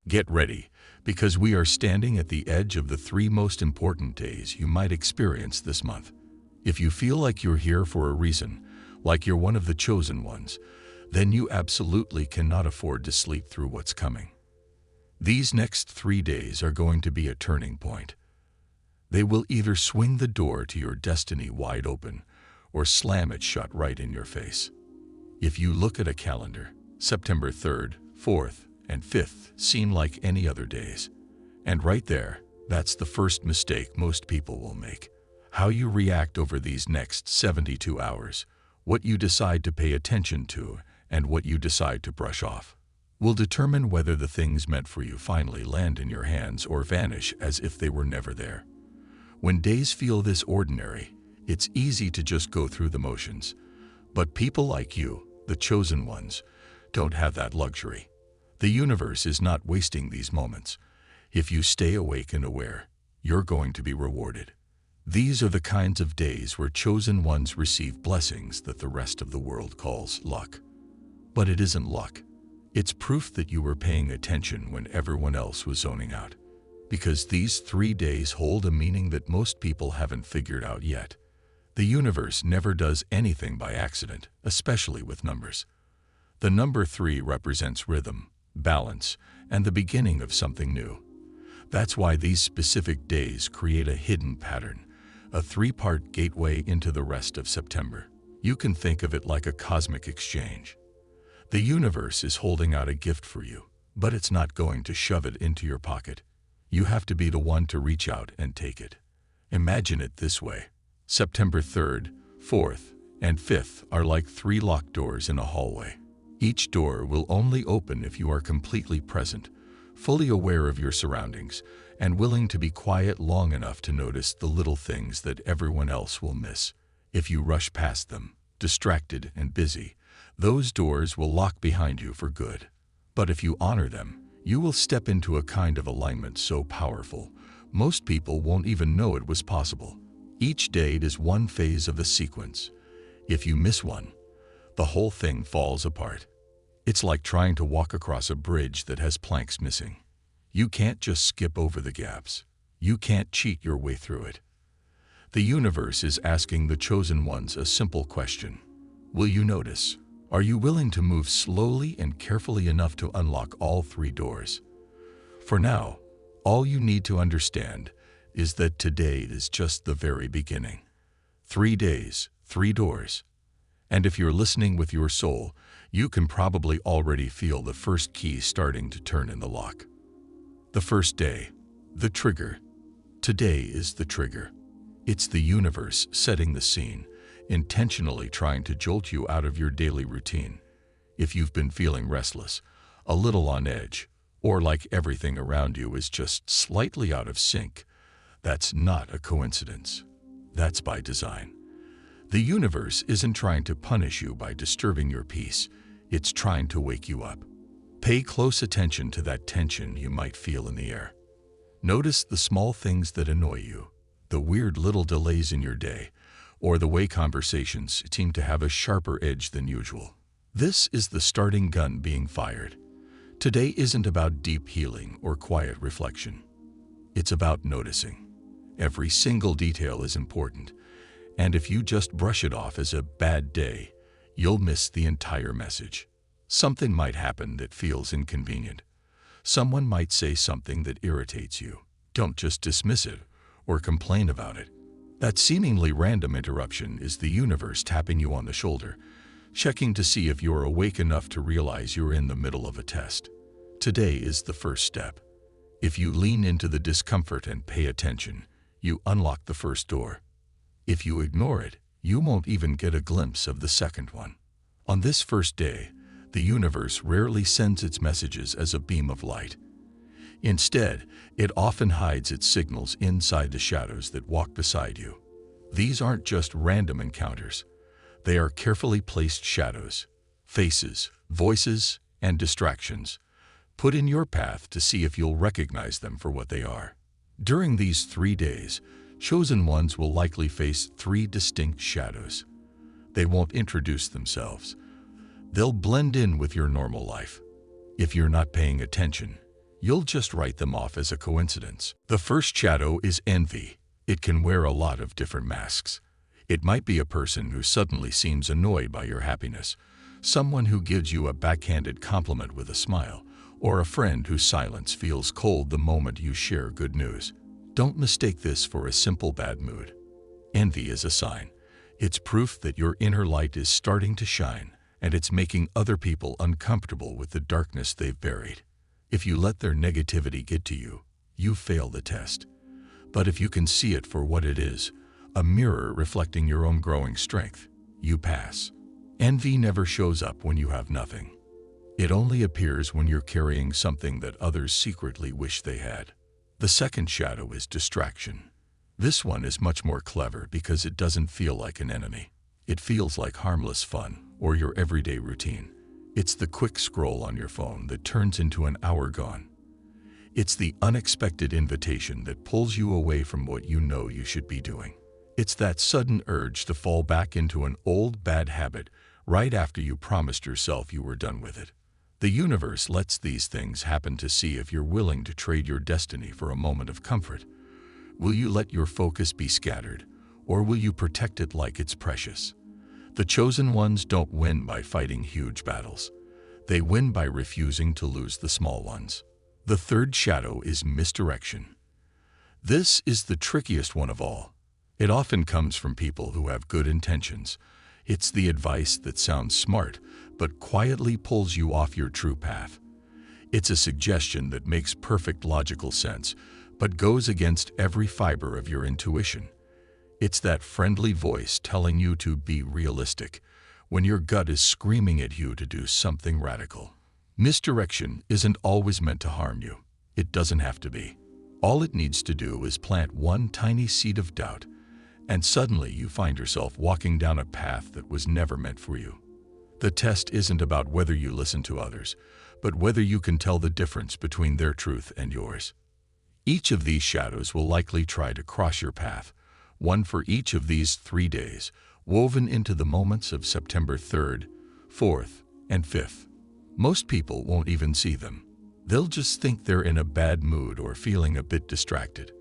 Get ready, because we are standing at the edge of the 3 most important days you might experience this month. If you feel like you're here for a reason, like you're one of the chosen ones, then you absolutely cannot afford to sleep through what's coming. These next 3 days are going to be a turning point. They will either swing the door to your destiny wide open or slam it shut right in your face. If you look at a calendar, September 3rd, 4th, and 5th seem like any other days. And right there, that's the first mistake most people will make. How you react over these next 72 hours, what you decide to pay attention to, and what you decide to brush off, will determine whether the things meant for you finally land in your hands or vanish as if they were never there. When days feel this ordinary, it's easy to just go through the motions. But people like you, the chosen ones, don't have that luxury. The universe is not wasting these moments. If you stay awake and aware, you're going to be rewarded. These are the kinds of days where chosen ones receive blessings that the rest of the world calls luck. But it isn't luck. It's proof that you were paying attention when everyone else was zoning out. Because these 3 days hold a meaning that most people haven't figured out yet. The universe never does anything by accident, especially with numbers. The number 3 represents rhythm, balance, and the beginning of something new. That's why these specific days create a hidden pattern, a 3-part gateway into the rest of September. You can think of it like a cosmic exchange. The universe is holding out a gift for you, but it's not going to shove it into your pocket. You have to be the one to reach out and take it. Imagine it this way. September 3rd, 4th, and 5th are like 3 locked doors in a hallway. Each door will only open if you are completely present, fully aware of your surroundings, and willing to be quiet long enough to notice the little things that everyone else will miss. If you rush past them, distracted and busy, those doors will lock behind you for good. But if you honor them, you will step into a kind of alignment so powerful, most people won't even know it was possible. Each date is one phase of the sequence. If you miss one, the whole thing falls apart. It's like trying to walk across a bridge that has planks missing. You can't just skip over the gaps. You can't cheat your way through it. The universe is asking the chosen ones a simple question. Will you notice? Are you willing to move slowly and carefully enough to unlock all 3 doors? For now, all you need to understand is that today is just the very beginning. 3 days, 3 doors. And if you're listening with your soul, you can probably already feel the first key starting to turn in the lock. The first day, the trigger. Today is the trigger. It's the universe setting the scene, intentionally trying to jolt you out of your daily routine. If you've been feeling restless, a little on edge, or like everything around you is just slightly out of sync, that's not a coincidence. That's by design. The universe isn't trying to punish you by disturbing your peace. It's trying to wake you up. Pay close attention to that tension you might feel in the air. Notice the small things that annoy you, the weird little delays in your day, or the way conversations seem to have a sharper edge than usual. This is the starting gun being fired. Today isn't about deep healing or quiet reflection. It's about noticing. Every single detail is important, and if you just brush it off as a bad day, you'll miss the entire message. Something might happen that feels inconvenient. Someone might say something that irritates you. Don't just dismiss it or complain about it. That seemingly random interruption is the universe tapping you on the shoulder, checking to see if you're awake enough to realize you're in the middle of a test. Today is the first step. If you lean into the discomfort and pay attention, you unlock the first door. If you ignore it, you won't even get a glimpse of the second one. On this first day, the universe rarely sends its messages as a beam of light. Instead, it often hides its signals inside the shadows that walk beside you. These aren't just random encounters. They are carefully placed shadows, faces, voices, and distractions, put in your path to see if you'll recognize them for what they are. During these 3 days, chosen ones will likely face 3 distinct shadows. They won't introduce themselves. They'll blend in with your normal life. If you're not paying attention, you'll just write them off as a coincidence. The first shadow is envy. It can wear a lot of different masks. It might be a person who suddenly seems annoyed by your happiness, someone who gives you a backhanded compliment with a smile, or a friend whose silence feels cold the moment you share good news. Don't mistake this for a simple bad mood. Envy is a sign. It's proof that your inner light is starting to shine, and it's making other people uncomfortable with the darkness they've buried. If you let their negativity get to you, you fail the test. But if you can see it for what it is, a mirror reflecting your own growing strength, you pass. Envy never shows up when you have nothing. It only appears when you're carrying something that others secretly wish they had. The second shadow is distraction. This one is much more clever because it doesn't feel like an enemy. It feels like harmless fun or your everyday routine. It's the quick scroll on your phone that turns into an hour gone. It's the unexpected invitation that pulls you away from what you know you should be doing. It's that sudden urge to fall back into an old bad habit right after you promised yourself you were done with it. The universe lets these things happen to see if you're willing to trade your destiny for a moment of comfort. Will you let your focus be scattered, or will you protect it like it's precious? The chosen ones don't win by fighting huge battles. They win by refusing to lose the small ones. The third shadow is misdirection. This is the trickiest one of all. It often comes from people who have good intentions. It's the advice that sounds smart, but quietly pulls you off your true path. It's a suggestion that makes perfect logical sense, but goes against every fiber of your intuition. It's that friendly voice telling you to be realistic, when your gut is screaming at you to do something radical. Misdirection isn't always meant to harm you. It doesn't have to be. All it needs to do is plant one tiny seed of doubt, and suddenly you find yourself walking down a path that was never meant for you. The test isn't about whether you listen to others, but whether you can tell the difference between their truth and yours. Each of these shadows will likely try to cross your path, one for each of these 3 days, woven into the moments of September 3rd, 4th, and 5th. Most people won't even see them. They'll just think they're in a bad mood or feeling a bit distracted.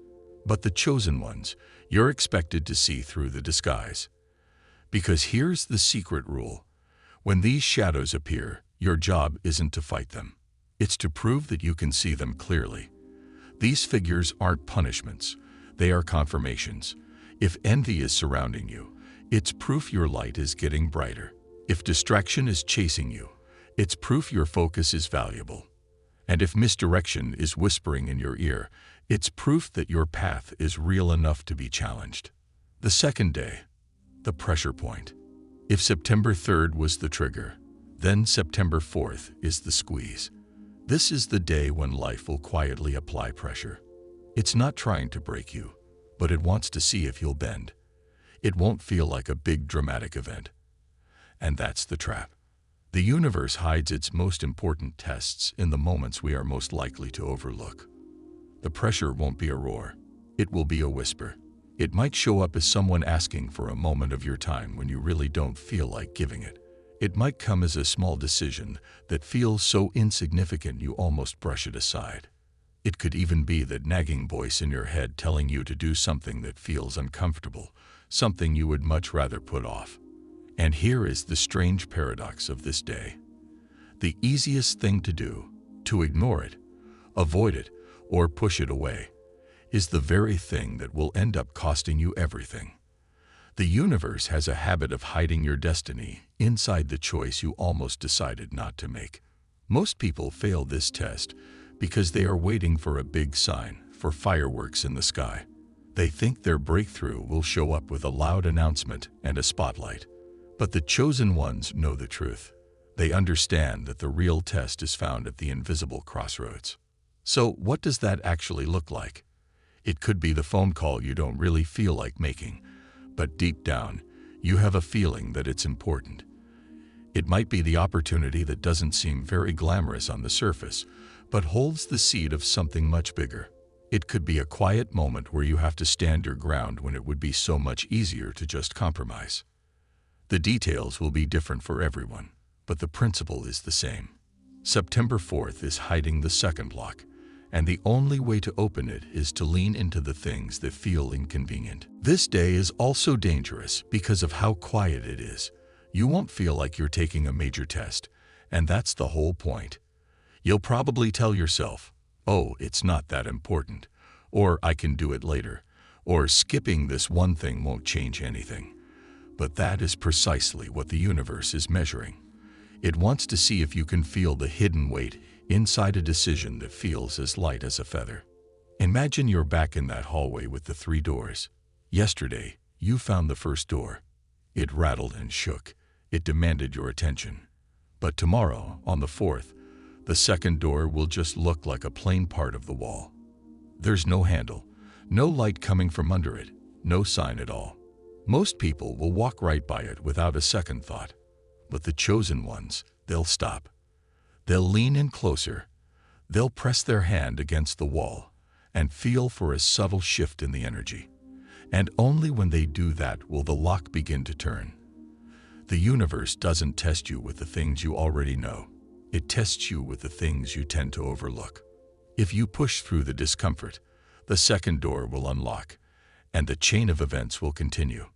But the chosen ones, you're expected to see through the disguise. Because here's the secret rule. When these shadows appear, your job isn't to fight them. It's to prove that you can see them clearly. These figures aren't punishments. They are confirmations. If envy is surrounding you, it's proof your light is getting brighter. If distraction is chasing you, it's proof your focus is valuable. And if misdirection is whispering in your ear, it's proof that your path is real enough to be challenged. The second day, the pressure point. If September 3rd was the trigger, then September 4th is the squeeze. This is the day when life will quietly apply pressure. It's not trying to break you, but it wants to see if you'll bend. It won't feel like a big dramatic event. And that's the trap. The universe hides its most important tests in the moments we are most likely to overlook. The pressure won't be a roar. It will be a whisper. It might show up as someone asking for a moment of your time when you really don't feel like giving it. It might come as a small decision that feels so insignificant you almost brush it aside. It could even be that nagging voice in your head telling you to do something that feels uncomfortable, something you would much rather put off. And here is the strange paradox of this day. The easiest thing to do, to ignore it, avoid it, or push it away, is the very thing that will end up costing you everything. The universe has a habit of hiding your destiny inside the choice you almost decided not to make. Most people fail this test because they are waiting for a big sign, for fireworks in the sky. They think their breakthrough will show up with a loud announcement and a spotlight. But the chosen ones know the truth. They understand that the real test is found at the invisible crossroads. So what does that actually look like? It could be the phone call you don't really feel like making, but deep down, you have a feeling that it's important. It might be the opportunity that doesn't seem very glamorous on the surface, but holds the seed of something much bigger. It could be a quiet moment where you have to stand your ground when it would be so much easier to just compromise. The details will be different for everyone, but the principle is the same. September 4th is hiding the second block. and the only way to open it is to lean into the things that feel inconvenient. This day is also dangerous because of how quiet it is. You won't feel like you're taking a major test, and that's the whole point. You'll probably tell yourself, "Oh, it's not that important," or "I can do it later," or "skipping this one thing won't change anything." But that is precisely what the universe is measuring. It wants to see if you can feel the hidden weight inside a decision that feels as light as a feather. Imagine you're back in that hallway with the 3 doors. Yesterday, you found the first door. It rattled and shook. It demanded your attention. But tomorrow, on the 4th, the second door will just look like a plain part of the wall. There's no handle, no light coming from under it, no sign at all. Most people will walk right by it without a second thought. But the chosen ones, they'll stop. They'll lean in closer. They'll press their hand against the wall and feel for a subtle shift in the energy. And only when they do that will the lock begin to turn. The universe doesn't test you with the things you already know. It tests you with the things you tend to overlook. If you push through the discomfort, the second door will unlock, and the chain of events will continue.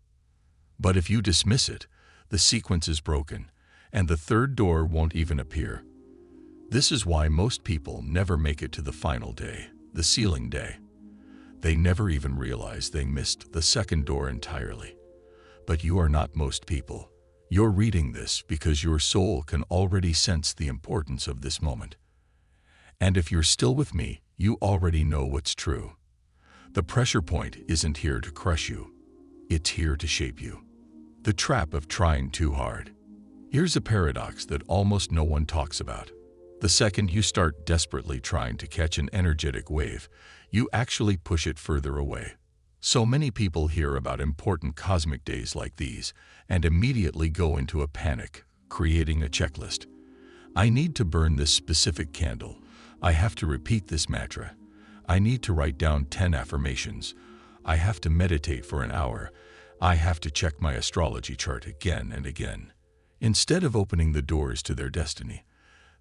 But if you dismiss it, the sequence is broken, and the third door won't even appear. This is why most people never make it to the final day, the sealing day. They never even realize they missed the second door entirely. But you are not most people. You're reading this because your soul can already sense the importance of this moment. And if you're still with me, you already know what's true. The pressure point isn't here to crush you. It's here to shape you. The trap of trying too hard. Here's a paradox that almost no one talks about. The second you start desperately trying to catch an energetic wave, you actually push it further away. So many people hear about important cosmic days like these and immediately go into a panic, creating a checklist. I need to burn this specific candle. I have to repeat this mantra. I need to write down 10 affirmations. I have to meditate for an hour. I have to check my astrology chart again and again. Instead of opening the doors to their destiny,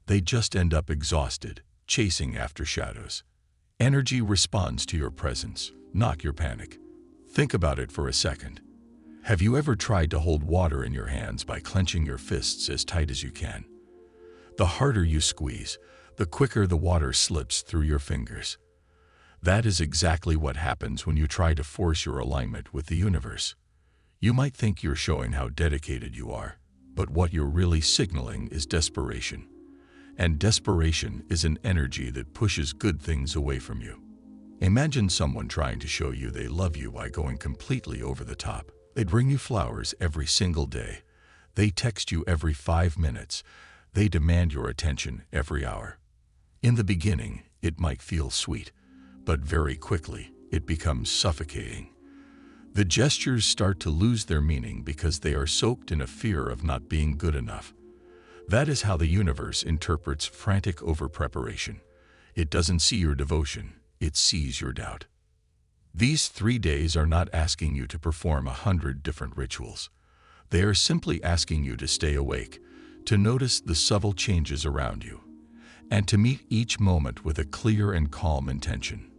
they just end up exhausted, chasing after shadows. Energy responds to your presence, not your panic. Think about it for a second. Have you ever tried to hold water in your hands by clenching your fists as tight as you can? The harder you squeeze, the quicker the water slips through your fingers. That is exactly what happens when you try to force your alignment with the universe. You might think you're showing how dedicated you are, but what you're really signaling is desperation. And desperation is an energy that pushes good things away from you. Imagine someone trying to show you they love you by going completely over the top. They bring you flowers every single day. They text you every 5 minutes. They demand your attention every hour. In the beginning, it might feel sweet, but very quickly, it becomes suffocating. The gestures start to lose their meaning because they are soaked in a fear of not being good enough. That is how the universe interprets frantic over-preparation. It doesn't see your devotion, it sees your doubt. These 3 days are not asking you to perform 100 different rituals. They are simply asking you to stay awake, to notice the subtle changes around you, and to meet each moment with a clear and calm intention.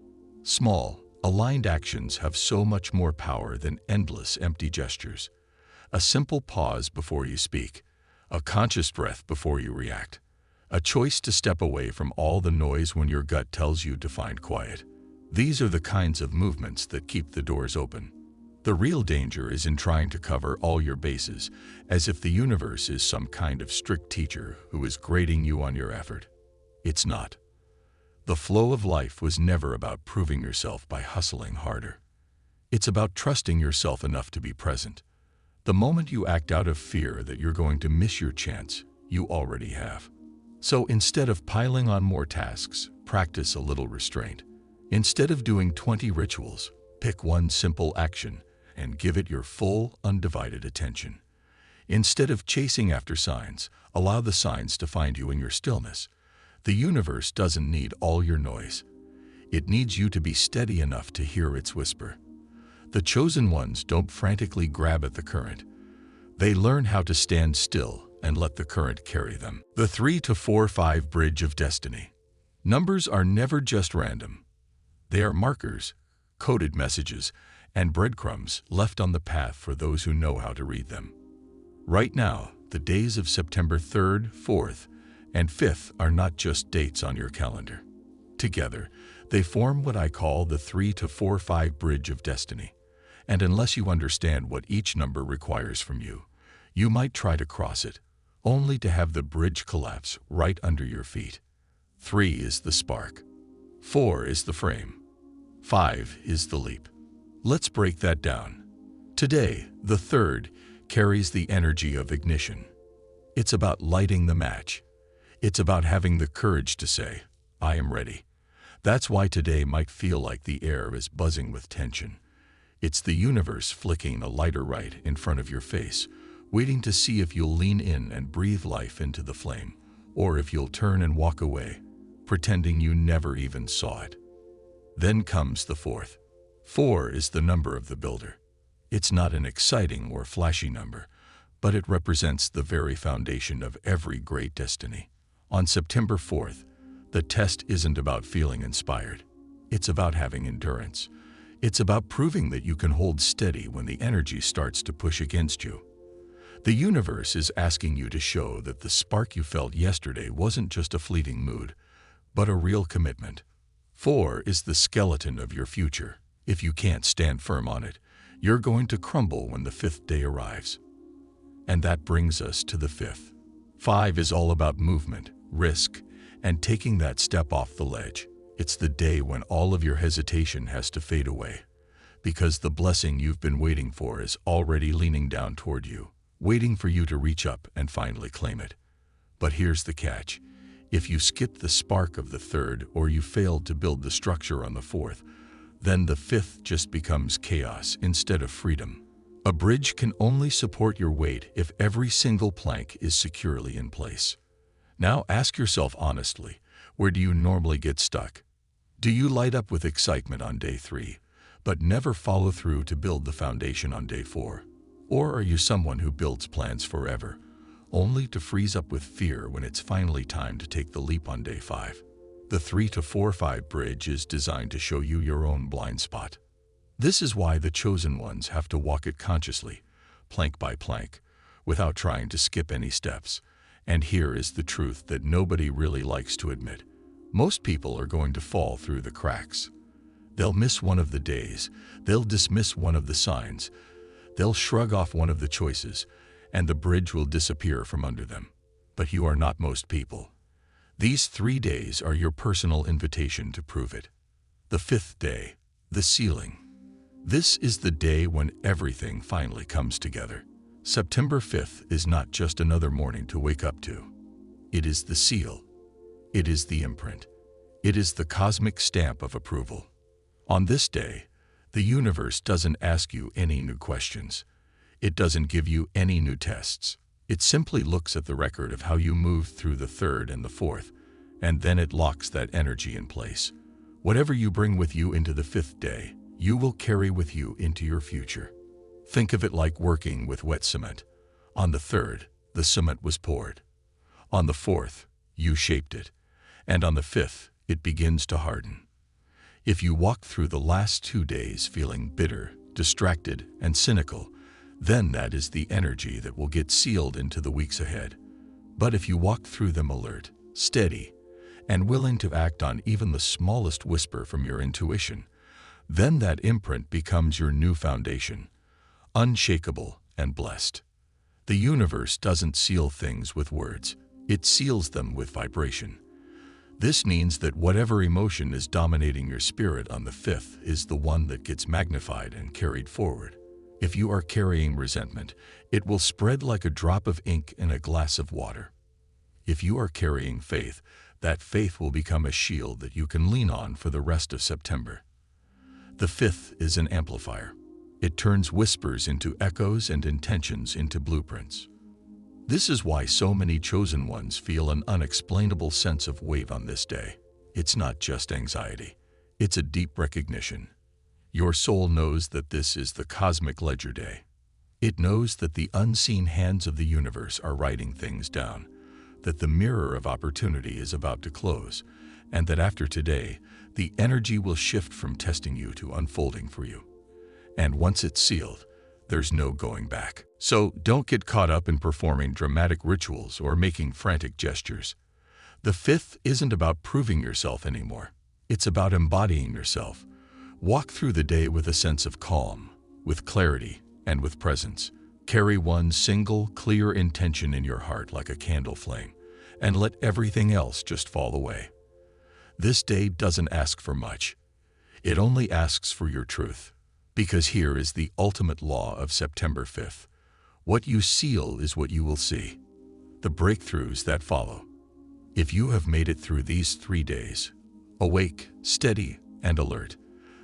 Small, aligned actions have so much more power than endless empty gestures. A simple pause before you speak, a conscious breath before you react, a choice to step away from all the noise when your gut tells you to find quiet. These are the kinds of movements that keep the doors open. The real danger is in trying to cover all your bases, as if the universe is some kind of strict teacher who is grading you on your effort. It's not. The flow of life was never about proving yourself by hustling harder. It's about trusting yourself enough to be present. The moment you act out of fear that you're going to miss your chance, you already have. So instead of piling on more tasks, practice a little restraint. Instead of doing 20 rituals, pick one simple action and give it your full, undivided attention. Instead of chasing after signs, allow the signs to find you in your stillness. The universe doesn't need all your noise. It needs you to be steady enough to hear its whisper. The chosen ones don't frantically grab at the current. They learn how to stand still and let the current carry them. The 3 to 4-5 Bridge of Destiny. Numbers are never just random. They are markers, coded messages, and breadcrumbs left on the path for those who know how to read them. Right now, the days of September 3rd, 4th, and 5th are not just dates on your calendar. Together, they form what I call the 3 to 4 5 bridge of destiny. And unless you understand what each number requires from you, you might try to cross it, only to have the bridge collapse right under your feet. 3 is the spark. 4 is the frame. 5 is the leap. Let's break that down. Today, the 3rd carries the energy of ignition. It's about lighting the match. It's about having the courage to say, I am ready. That's why today might feel like the air is buzzing with tension. It's the universe flicking a lighter right in front of your face, waiting to see if you'll lean in and breathe life into the flame, or if you'll turn and walk away, pretending you never even saw it. Then comes the 4th. 4 is the number of the builder. It's not an exciting or flashy number, but it represents the very foundation of every great destiny. On September 4th, the test isn't about feeling inspired. It's about having endurance. It's about proving that you can hold steady when the energy starts to push against you. The universe is asking you to show that the spark you felt yesterday wasn't just a fleeting mood, but a real commitment. 4 is the skeleton of your future. If you can't stand firm on it, you're going to crumble when the 5th day arrives. And that brings us to the 5th. 5 is all about movement, risk, and taking that step off the ledge. It's the day when all of your hesitation has to fade away, because the blessing you've been waiting for is already leaning down toward you, waiting for you to reach up and finally claim it. But here's the catch. If you skip the spark of the 3rd or you failed to build the structure on the 4th, then the 5th just becomes chaos instead of freedom. A bridge can only support your weight if every single plank is securely in place. Now ask yourself honestly, where do you normally get stuck? Do you light up with excitement on day 3, but never follow through to build the foundation on day 4? Or are you someone who builds plans forever, only to freeze up with fear when it's finally time to take the leap on day 5? The 3 to 4 5 bridge is designed to show you your own blind spot. This is why the chosen ones have to walk it consciously, plank by plank, without trying to skip any steps. And here is the truth that nobody really likes to admit. Most people are going to fall through the cracks. They'll miss one of the days, they'll dismiss one of the signs, they'll shrug off one of the choices, and the bridge will disappear from under them. But you are not most people. These 3 days are your personal invitation to prove it. The 5th day, the sealing. This is the day when everything finally comes together. September 5th is not just another morning to wake up to. It is the seal. It is the imprint. It is the cosmic stamp of approval. On this day, the universe doesn't ask you any new questions. It doesn't give you any new tests. It simply looks at the record of how you moved through the 3rd and the 4th, and then it locks that energy in place. Whatever you bring with you into the 5th day, you will carry with you into your future. Think of it like working with wet cement. On the 3rd, the cement was poured. On the 4th, you shaped it. And on the 5th, it begins to harden. If you walk through the last 2 days feeling bitter, distracted, and cynical, then that is the energy that will get sealed into the weeks ahead. But if you walk through them alert, steady, and willing to act on even the smallest whisper from your intuition, then that imprint becomes your new foundation, unshakable and blessed. The universe doesn't seal things with words, it seals them with vibration. This means that whatever emotion is dominating your spirit on the 5th is the one that gets magnified and carried forward. If you are carrying resentment, it will spread like a drop of ink in a glass of water. If you are carrying faith, that faith will become a shield that you can lean on for the rest of September. The 5th is an amplifier. It turns whispers into echoes and intentions into blueprints. This is why so many chosen ones feel an unexplainable sense of weight on this day. It's not just anxiety. It's a deep recognition. Your soul knows that this is the cosmic ledger day. It knows that the unseen hands of the universe are writing things down, that the mirror of opportunity is about to close, and that after today, the energy will shift from testing you to unfolding for you. And once it's sealed, there's no going back. So don't get caught up in performing dramatic rituals or making frantic gestures. The fifth isn't about proving yourself anymore. It's about embodying yourself. Walk through the day with a sense of calm, with clarity, and with presence. Carry one single, clear intention in your heart like a candle flame, and let everything else just fall away. This day doesn't ask for much. It only asks for your truth. Because here is the ultimate law of September 5th. What you seal is what you will see. The breakthroughs that follow. If you have made it through these 3 days, awake, steady, and alert,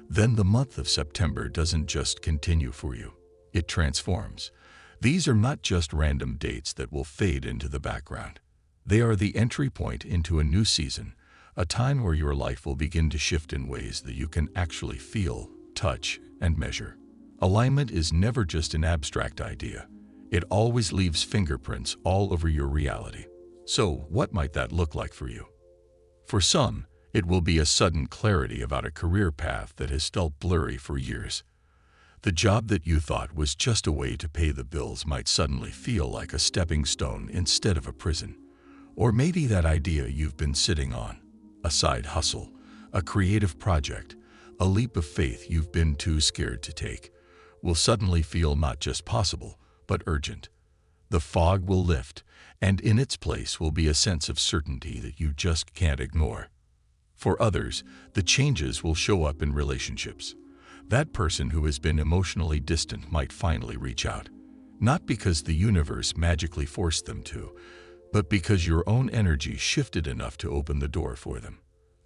then the month of September doesn't just continue for you. It transforms. These are not just random dates that will fade into the background. They are the entry point into a new season, a time where your life will begin to shift in ways that you can actually feel, touch, and measure. Alignment is never just an abstract idea. It always leaves fingerprints all over your reality. So, what might that look like for you? For some, it will be a sudden clarity about a career path that has felt blurry for years. The job that you thought was just a way to pay the bills might suddenly feel like a stepping stone instead of a prison. Or maybe that idea you've been sitting on, a side hustle, a creative project, a leap of faith you've been too scared to take, will suddenly feel not just possible, but urgent. The fog will lift, and in its place will be a sense of certainty that you just can't ignore. For others, the changes will show up in relationships. That person who has been emotionally distant might finally reach out, not because the universe magically forced them to, but because your own energy shifted enough to open the door for them.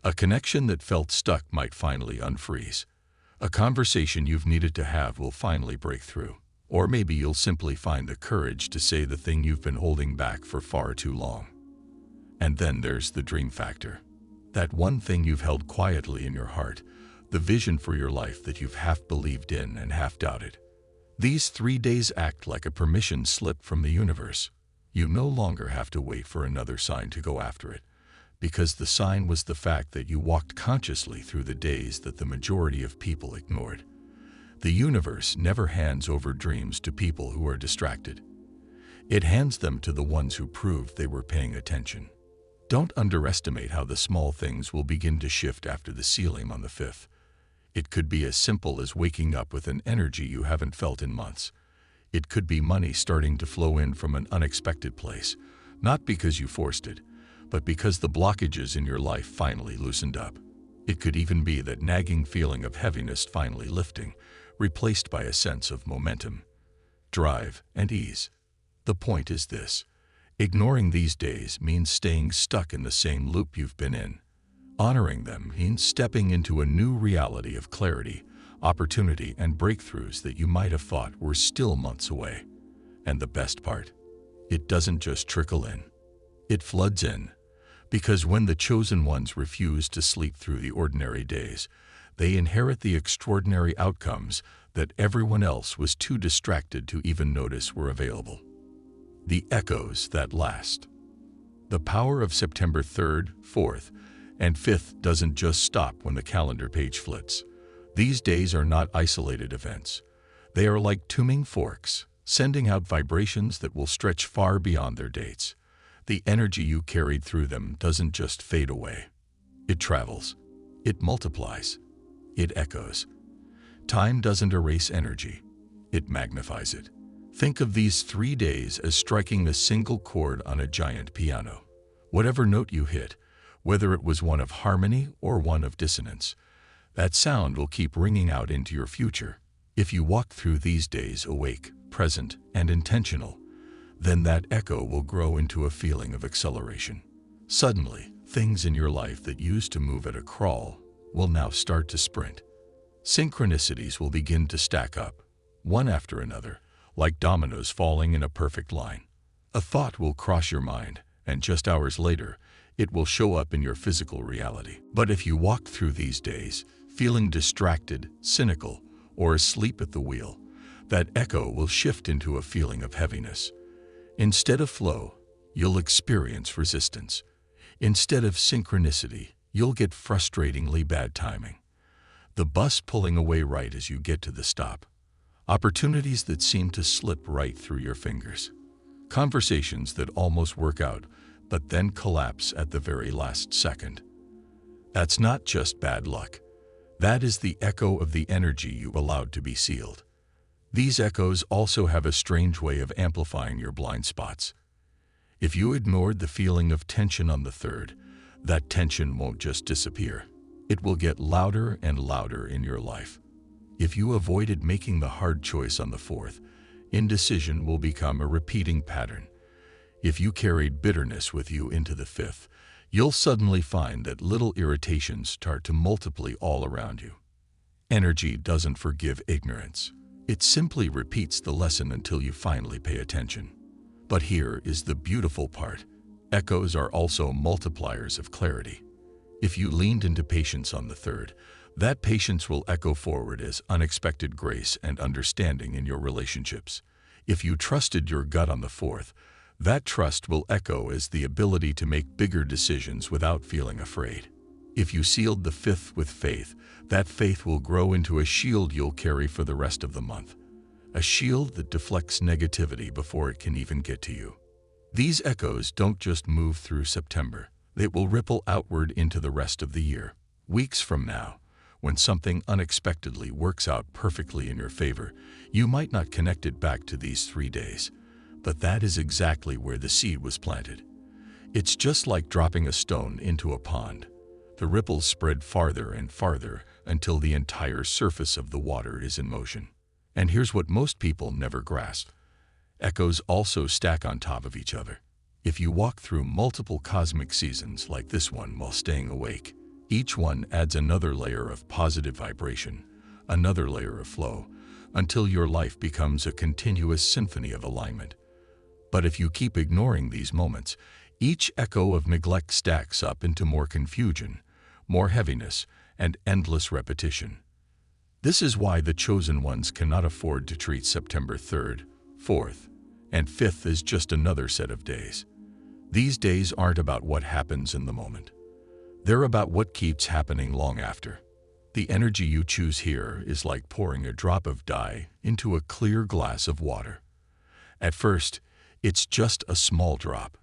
A connection that felt stuck might finally unfreeze. A conversation you've needed to have will finally break through. Or maybe you'll simply find the courage to say the thing you've been holding back for far too long. And then there's the dream factor. That one thing you've held quietly in your heart, the vision for your life that you've half believed in and half doubted. These 3 days act like a permission slip from the universe. You no longer have to wait for another sign to go after it, because the sign was the fact that you walked consciously through the days that the majority of people ignored. The universe never hands over dreams to people who are distracted. It hands them to the ones who proved they were paying attention. Don't underestimate how the small things will begin to shift after the sealing on the 5th. It could be as simple as waking up with an energy you haven't felt in months. It could be money starting to flow in from an unexpected place, not because you forced it, but because the blockages in your life finally loosened up. It could even be that nagging feeling of heaviness finally lifting, replaced by a sense of momentum, drive, and ease. The point is this: ignoring these days means staying stuck in the same loop you've been in. Honoring them means stepping into a new reality of clarity, opportunity, and breakthroughs that you might have thought were still months away. And the best part? It doesn't just trickle in. It floods in. Because when the chosen ones refuse to sleep through the ordinary days, they inherit the extraordinary outcomes that everyone else was too distracted to even notice were available. The echoes that last. The power of September 3rd, 4th, and 5th doesn't just stop when the calendar page flips. These days are not isolated events. They are like tuning forks, sending out vibrations that will stretch far beyond their dates. The energy you carried through them doesn't just fade away. It travels. It multiplies. It echoes. Time doesn't erase energy. It magnifies it. Think of these 3 days as striking a single chord on a giant piano. Whatever note you hit, whether it was one of harmony or one of dissonance, that sound will keep ringing out into your future. If you walk through these days awake, present, and intentional, then that echo will grow into a feeling of acceleration. Suddenly, things in your life that used to move at a crawl will now start to sprint. Synchronicities will begin to stack up, one after another, like dominoes falling in a perfect line. A thought will cross your mind, and just hours later, it will show up in your physical reality. But if you walk through these days, feeling distracted, cynical, or asleep at the wheel, that echo will shift into a feeling of heaviness. Instead of flow, you'll experience resistance. Instead of synchronicity, you'll get frustratingly bad timing. The bus pulling away right as you get to the stop. Opportunities that seem to slip right through your fingers. Conversations that almost work out, but then collapse at the very last second. That's not just bad luck. That is the echo of the energy you allowed to be sealed. These echoes also have a strange way of amplifying your blind spots. If you ignored the feeling of tension on the 3rd, that tension won't just disappear. It will get louder and louder in your life. If you avoided making the hard choice on the 4th, indecision will become a repeating pattern. If you carried bitterness with you into the 5th, you'll suddenly find that little irritations start to multiply all around you. Energy doesn't forgive ignorance. It simply repeats the lesson until you finally pay attention. But here is the beautiful part. Echoes are also multipliers of clarity. If you leaned into patience on the 3rd, that patience will echo forward as unexpected grace and understanding in your relationships. If you trusted your gut on the 4th, that trust will echo as the ability to make bigger decisions without feeling afraid. If you sealed the 5th with faith, that faith will grow into a shield you'll carry for the rest of the month. A shield that deflects negativity before it can even get to you. These echoes don't just move through September. They will ripple outward into the rest of the year. Weeks from now, when something unexpectedly works out perfectly in your favor, you might not connect it back to these 3 days. But that is exactly where the seed was planted. It's just like dropping a stone into a pond. The ripples spread farther and farther until the entire surface of the water is in motion. And here's what most people never grasp. Echoes also stack on top of each other. If you walk through multiple cosmic seasons like this one while staying awake, each one adds another layer of positive vibration, another layer of flow, until your life becomes a continuous symphony of alignment. But if you keep ignoring these moments, each echo of neglect stacks up into more confusion, more heaviness, and endless repetition. This is why the chosen ones cannot afford to treat September 3rd, 4th, and 5th as just another set of days. These days aren't about what happens in the moment. They're about what keeps happening long after. The energy you choose here is like pouring a drop of dye into a clear glass of water. At first, it's just a small drop,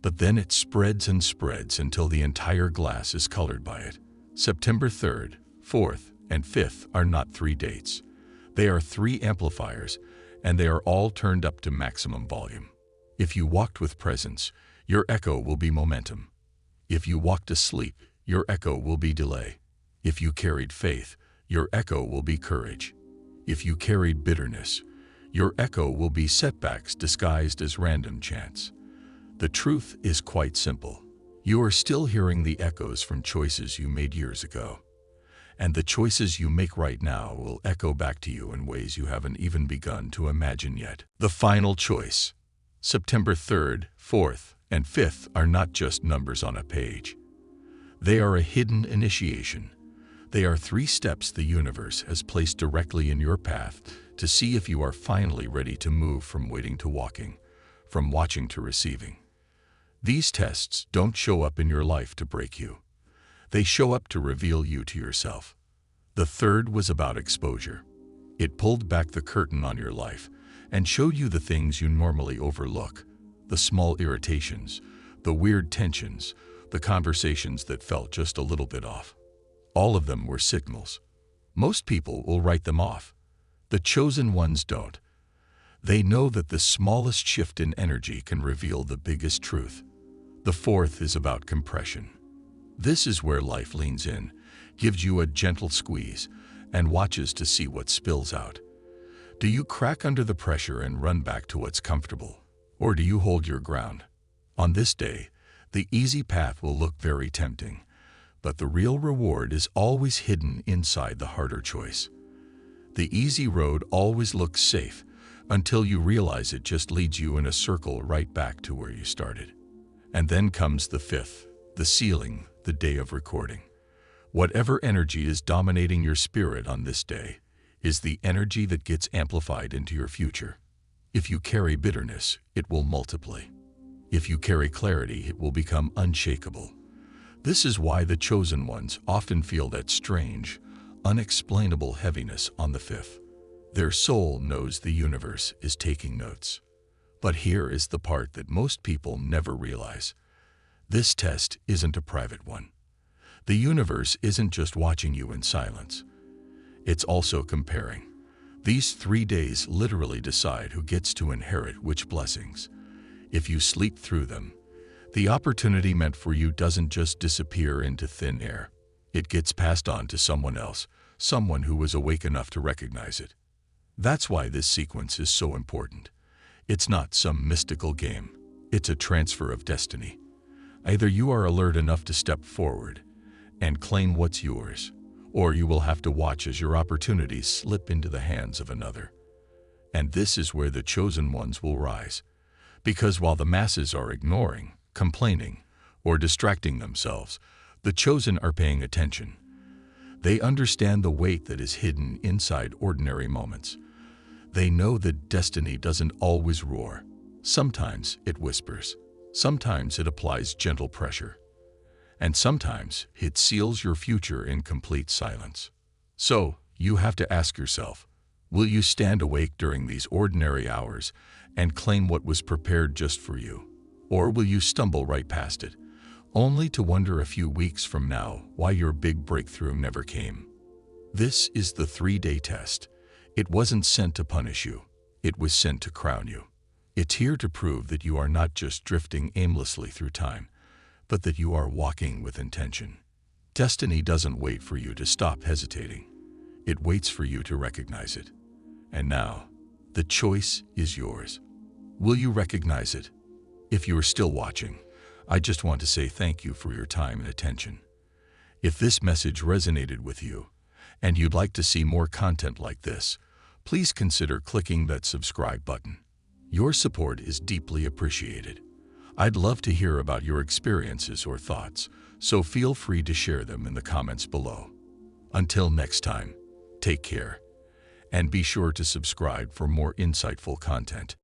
but then it spreads and spreads until the entire glass is colored by it. September 3rd, 4th, and 5th are not 3 dates. They are 3 amplifiers, and they are all turned up to maximum volume. If you walked with presence, your echo will be momentum. If you walked asleep, your echo will be delay. If you carried faith, your echo will be courage. If you carried bitterness, your echo will be setbacks disguised as random chance. The truth is quite simple. You are still hearing the echoes from choices you made years ago. And the choices you make right now will echo back to you in ways you haven't even begun to imagine yet. The final choice. September 3rd, 4th, and 5th are not just numbers on a page. They are a hidden initiation. They are 3 steps the universe has placed directly in your path to see if you are finally ready to move from waiting to walking, from watching to receiving. These tests don't show up in your life to break you. They show up to reveal you to yourself. The 3rd was about exposure. It pulled back the curtain on your life and showed you the things you normally overlook, the small irritations, the weird tensions, the conversations that felt just a little bit off. All of them were signals. Most people will write them off. The chosen ones don't. They know that the smallest shift in energy can reveal the biggest truth. The 4th is about compression. This is where life leans in, gives you a gentle squeeze, and watches to see what spills out. Do you crack under the pressure and run back to what's comfortable? Or do you hold your ground? On this day, the easy path will look very tempting, but the real reward is always hidden inside the harder choice. The easy road always looks safe until you realize it just leads you in a circle right back to where you started. And then comes the 5th, the sealing, the day of recording. Whatever energy is dominating your spirit on this day is the energy that gets amplified into your future. If you carry bitterness, it will multiply. If you carry clarity, it will become unshakable. This is why the chosen ones often feel that strange, unexplainable heaviness on the fifth. Their soul knows the universe is taking notes. But here is the part that most people never realize. This test isn't a private one. The universe isn't just watching you in silence. It's also comparing. These 3 days literally decide who gets to inherit which blessings. If you sleep through them, the opportunity meant for you doesn't just disappear into thin air. It gets passed on to someone else, someone who was awake enough to recognize it. That's why this sequence is so important. It's not some mystical game. It's a transfer of destiny. Either you are alert enough to step forward and claim what's yours, or you will have to watch as your opportunities slip into the hands of another. And this is where the chosen ones will rise. Because while the masses are ignoring, complaining, or distracting themselves, the chosen are paying attention. They understand the weight that is hidden inside ordinary moments. They know that destiny doesn't always roar. Sometimes it whispers. Sometimes it applies gentle pressure. And sometimes it seals your future in complete silence. So, you have to ask yourself, will you stand awake during these ordinary hours and claim what was prepared just for you? Or will you stumble right past it, only to wonder a few weeks from now why your big breakthrough never came? This is the 3-day test. It wasn't sent to punish you. It was sent to crown you. It's here to prove that you are not just drifting aimlessly through time, but that you are walking with intention. Destiny doesn't wait for you to stop hesitating. It waits for you to recognize it. And now, the choice is yours. Will you recognize it? If you are still watching, I just want to say thank you for your time and attention. If this message resonated with you, and you'd like to see more content like this, please consider clicking that subscribe button. Your support is deeply appreciated. I'd love to hear about your experiences or thoughts, so feel free to share them in the comments below. Until next time, take care, and be sure to subscribe for more insightful content.